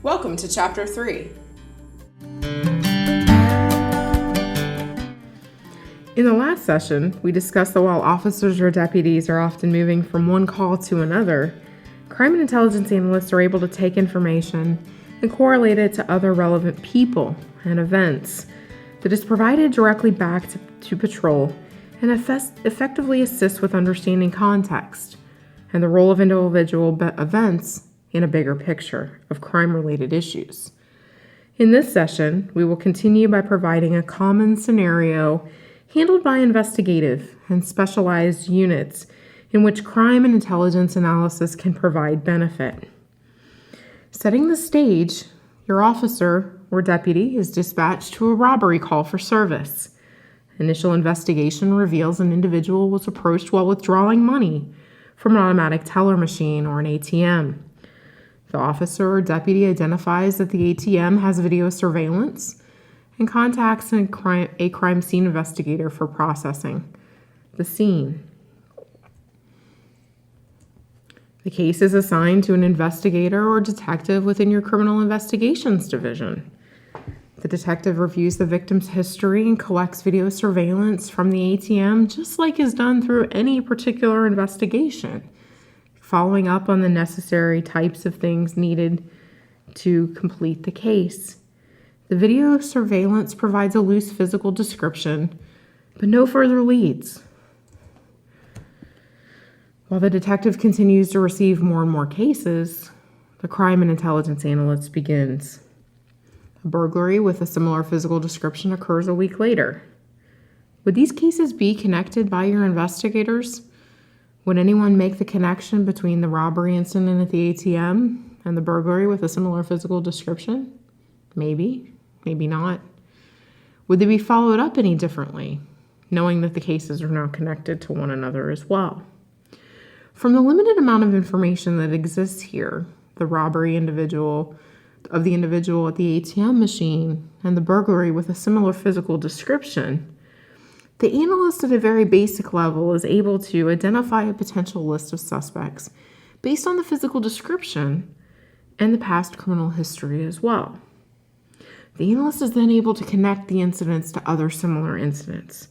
Welcome to Chapter 3. In the last session, we discussed that while officers or deputies are often moving from one call to another, crime and intelligence analysts are able to take information and correlate it to other relevant people and events that is provided directly back to patrol and effectively assist with understanding context and the role of individual events in a bigger picture of crime-related issues. In this session, we will continue by providing a common scenario handled by investigative and specialized units in which crime and intelligence analysis can provide benefit. Setting the stage, your officer or deputy is dispatched to a robbery call for service. Initial investigation reveals an individual was approached while withdrawing money from an automatic teller machine or an ATM. The officer or deputy identifies that the ATM has video surveillance and contacts a crime scene investigator for processing the scene. The case is assigned to an investigator or detective within your criminal investigations division. The detective reviews the victim's history and collects video surveillance from the ATM, just like is done through any particular investigation, following up on the necessary types of things needed to complete the case. The video surveillance provides a loose physical description, but no further leads. While the detective continues to receive more and more cases, the crime and intelligence analyst begins. A burglary with a similar physical description occurs a week later. Would these cases be connected by your investigators? Would anyone make the connection between the robbery incident at the ATM and the burglary with a similar physical description? Maybe, maybe not. Would they be followed up any differently, knowing that the cases are now connected to one another as well? From the limited amount of information that exists here, the robbery of the individual at the ATM machine and the burglary with a similar physical description, the analyst at a very basic level is able to identify a potential list of suspects based on the physical description and the past criminal history as well. The analyst is then able to connect the incidents to other similar incidents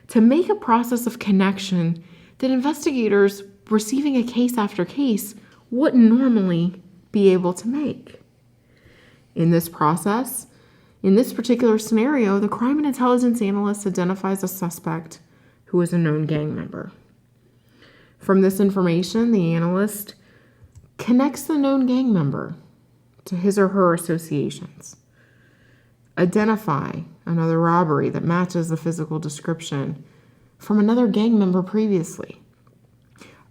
to make a process of connection that investigators receiving a case after case wouldn't normally be able to make. In this process, in this particular scenario, the crime and intelligence analyst identifies a suspect who is a known gang member. From this information, the analyst connects the known gang member to his or her associations. Identify another robbery that matches the physical description from another gang member previously.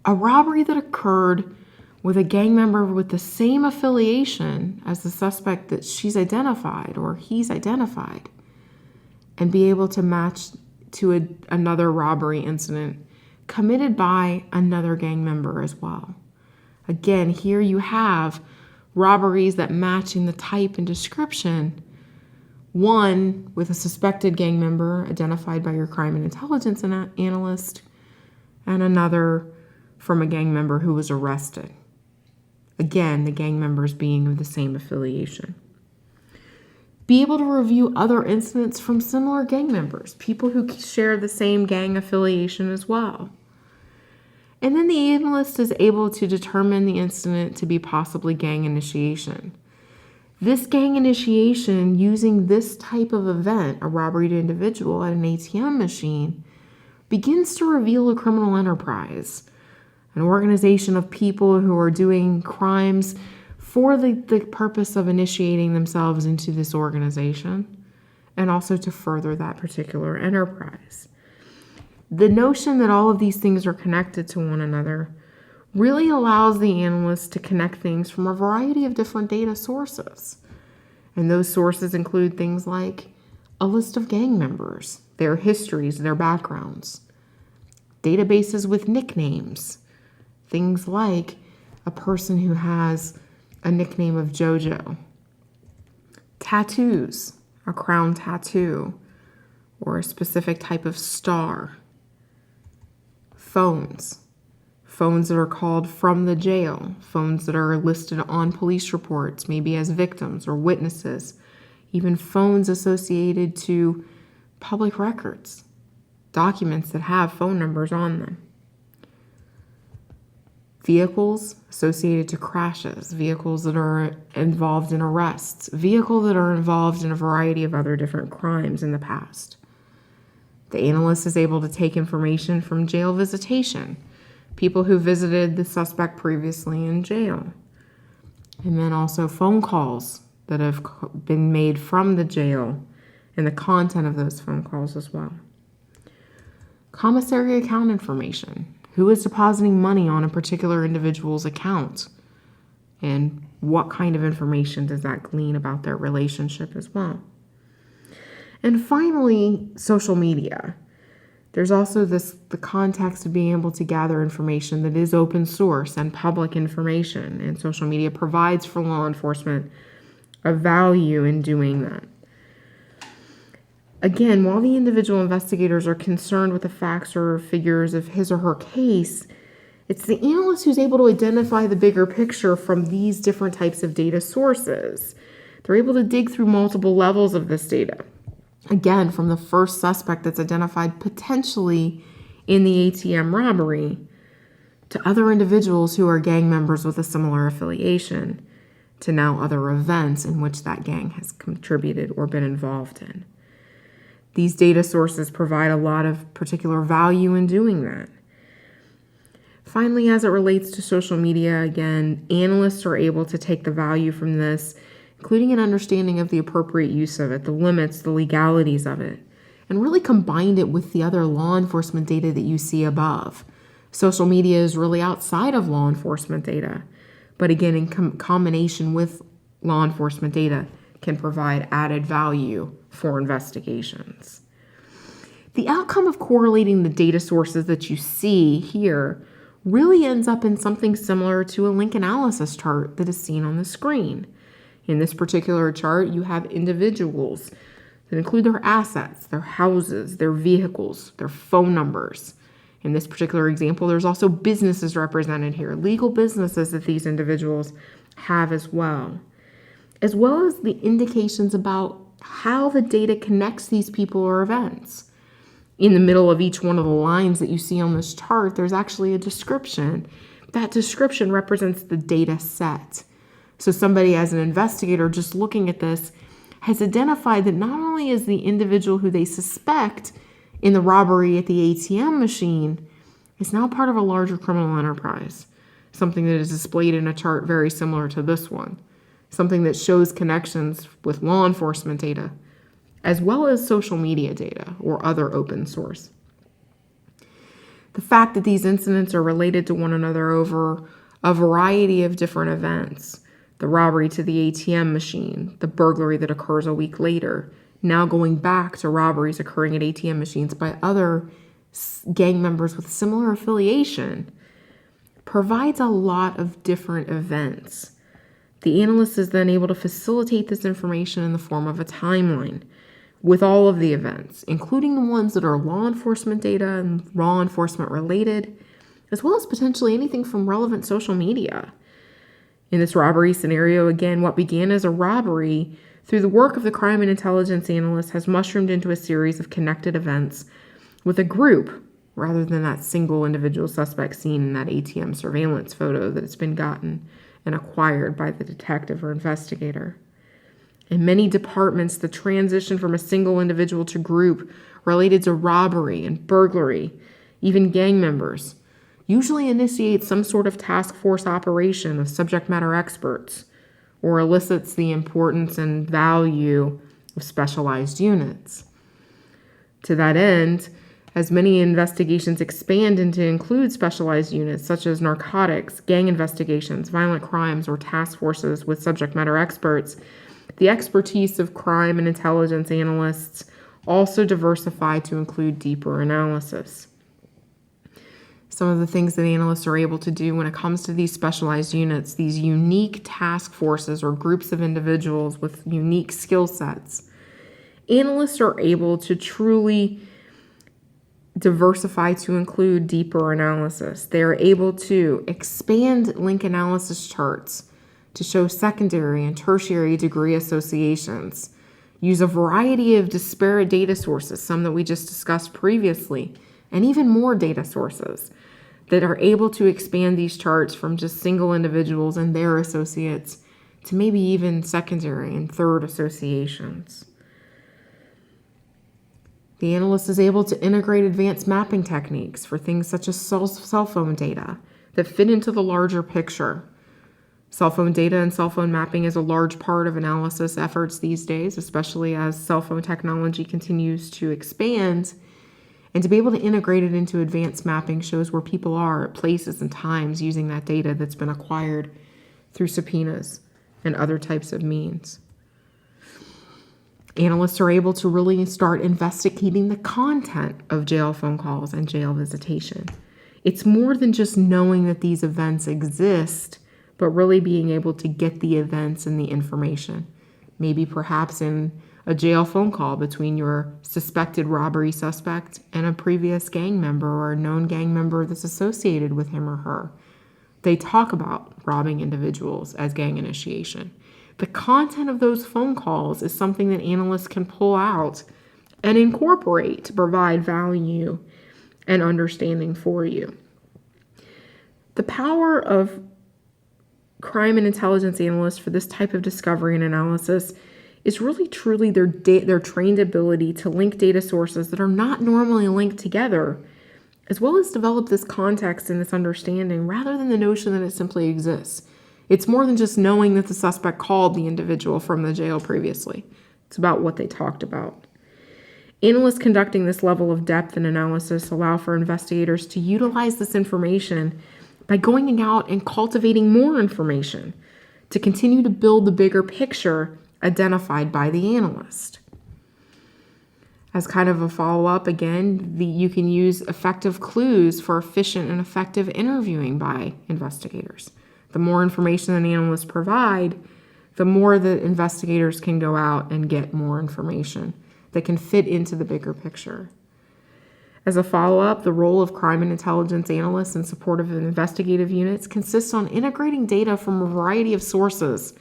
A robbery that occurred with a gang member with the same affiliation as the suspect that she's identified or he's identified, and be able to match to another robbery incident committed by another gang member as well. Again, here you have robberies that match in the type and description, one with a suspected gang member identified by your crime and intelligence analyst, and another from a gang member who was arrested. Again, the gang members being of the same affiliation. Be able to review other incidents from similar gang members, people who share the same gang affiliation as well. And then the analyst is able to determine the incident to be possibly gang initiation. This gang initiation using this type of event, a robbery to individual at an ATM machine, begins to reveal a criminal enterprise, an organization of people who are doing crimes for the purpose of initiating themselves into this organization and also to further that particular enterprise. The notion that all of these things are connected to one another really allows the analyst to connect things from a variety of different data sources. And those sources include things like a list of gang members, their histories, their backgrounds, databases with nicknames, things like a person who has a nickname of JoJo, tattoos, a crown tattoo, or a specific type of star, phones, phones that are called from the jail, phones that are listed on police reports, maybe as victims or witnesses, even phones associated to public records, documents that have phone numbers on them. Vehicles associated to crashes, vehicles that are involved in arrests, vehicles that are involved in a variety of other different crimes in the past. The analyst is able to take information from jail visitation, people who visited the suspect previously in jail, and then also phone calls that have been made from the jail and the content of those phone calls as well. Commissary account information. Who is depositing money on a particular individual's account? And what kind of information does that glean about their relationship as well? And finally, social media. There's also the context of being able to gather information that is open source and public information. And social media provides for law enforcement a value in doing that. Again, while the individual investigators are concerned with the facts or figures of his or her case, it's the analyst who's able to identify the bigger picture from these different types of data sources. They're able to dig through multiple levels of this data. Again, from the first suspect that's identified potentially in the ATM robbery to other individuals who are gang members with a similar affiliation to now other events in which that gang has contributed or been involved in. These data sources provide a lot of particular value in doing that. Finally, as it relates to social media, again, analysts are able to take the value from this, including an understanding of the appropriate use of it, the limits, the legalities of it, and really combine it with the other law enforcement data that you see above. Social media is really outside of law enforcement data, but again, in combination with law enforcement data, can provide added value for investigations. The outcome of correlating the data sources that you see here really ends up in something similar to a link analysis chart that is seen on the screen. In this particular chart, you have individuals that include their assets, their houses, their vehicles, their phone numbers. In this particular example, there's also businesses represented here, legal businesses that these individuals have as well as the indications about how the data connects these people or events. In the middle of each one of the lines that you see on this chart, there's actually a description. That description represents the data set. So somebody, as an investigator just looking at this, has identified that not only is the individual who they suspect in the robbery at the ATM machine is now part of a larger criminal enterprise, something that is displayed in a chart very similar to this one, something that shows connections with law enforcement data, as well as social media data or other open source. The fact that these incidents are related to one another over a variety of different events, the robbery to the ATM machine, the burglary that occurs a week later, now going back to robberies occurring at ATM machines by other gang members with similar affiliation, provides a lot of different events. The analyst is then able to facilitate this information in the form of a timeline with all of the events, including the ones that are law enforcement data and law enforcement related, as well as potentially anything from relevant social media. In this robbery scenario, again, what began as a robbery through the work of the crime and intelligence analyst has mushroomed into a series of connected events with a group rather than that single individual suspect seen in that ATM surveillance photo that has been gotten and acquired by the detective or investigator. In many departments, the transition from a single individual to group related to robbery and burglary, even gang members, usually initiates some sort of task force operation of subject matter experts or elicits the importance and value of specialized units. To that end, as many investigations expand into include specialized units such as narcotics, gang investigations, violent crimes, or task forces with subject matter experts, the expertise of crime and intelligence analysts also diversify to include deeper analysis. Some of the things that analysts are able to do when it comes to these specialized units, these unique task forces or groups of individuals with unique skill sets, analysts are able to truly diversify to include deeper analysis. They are able to expand link analysis charts to show secondary and tertiary degree associations, use a variety of disparate data sources, some that we just discussed previously, and even more data sources that are able to expand these charts from just single individuals and their associates to maybe even secondary and third associations. The analyst is able to integrate advanced mapping techniques for things such as cell phone data that fit into the larger picture. Cell phone data and cell phone mapping is a large part of analysis efforts these days, especially as cell phone technology continues to expand. And to be able to integrate it into advanced mapping shows where people are at places and times using that data that's been acquired through subpoenas and other types of means. Analysts are able to really start investigating the content of jail phone calls and jail visitation. It's more than just knowing that these events exist, but really being able to get the events and the information. Maybe perhaps in a jail phone call between your suspected robbery suspect and a previous gang member or a known gang member that's associated with him or her. They talk about robbing individuals as gang initiation. The content of those phone calls is something that analysts can pull out and incorporate to provide value and understanding for you. The power of crime and intelligence analysts for this type of discovery and analysis is really truly their trained ability to link data sources that are not normally linked together, as well as develop this context and this understanding rather than the notion that it simply exists. It's more than just knowing that the suspect called the individual from the jail previously. It's about what they talked about. Analysts conducting this level of depth and analysis allow for investigators to utilize this information by going out and cultivating more information to continue to build the bigger picture identified by the analyst. As kind of a follow-up, again, you can use effective clues for efficient and effective interviewing by investigators. The more information an analyst provide, the more that investigators can go out and get more information that can fit into the bigger picture. As a follow-up, the role of crime and intelligence analysts in support of investigative units consists on integrating data from a variety of sources,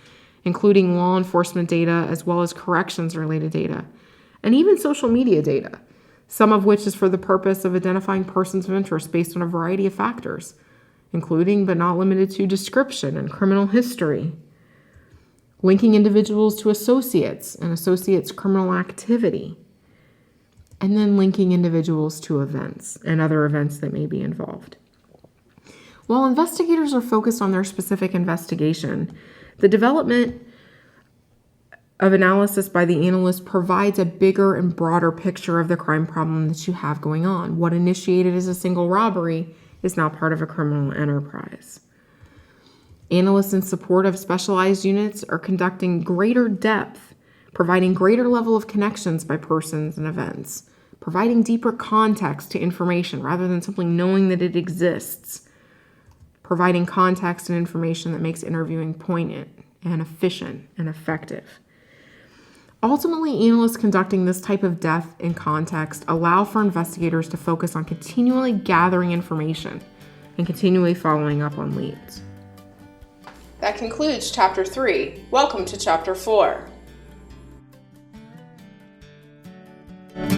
including law enforcement data as well as corrections-related data, and even social media data, some of which is for the purpose of identifying persons of interest based on a variety of factors, including but not limited to description and criminal history, linking individuals to associates and associates' criminal activity, and then linking individuals to events and other events that may be involved. While investigators are focused on their specific investigation, the development of analysis by the analyst provides a bigger and broader picture of the crime problem that you have going on. What initiated as a single robbery is now part of a criminal enterprise. Analysts in support of specialized units are conducting greater depth, providing greater level of connections by persons and events, providing deeper context to information rather than simply knowing that it exists, providing context and information that makes interviewing poignant and efficient and effective. Ultimately, analysts conducting this type of depth and context allow for investigators to focus on continually gathering information and continually following up on leads. That concludes Chapter 3. Welcome to Chapter 4.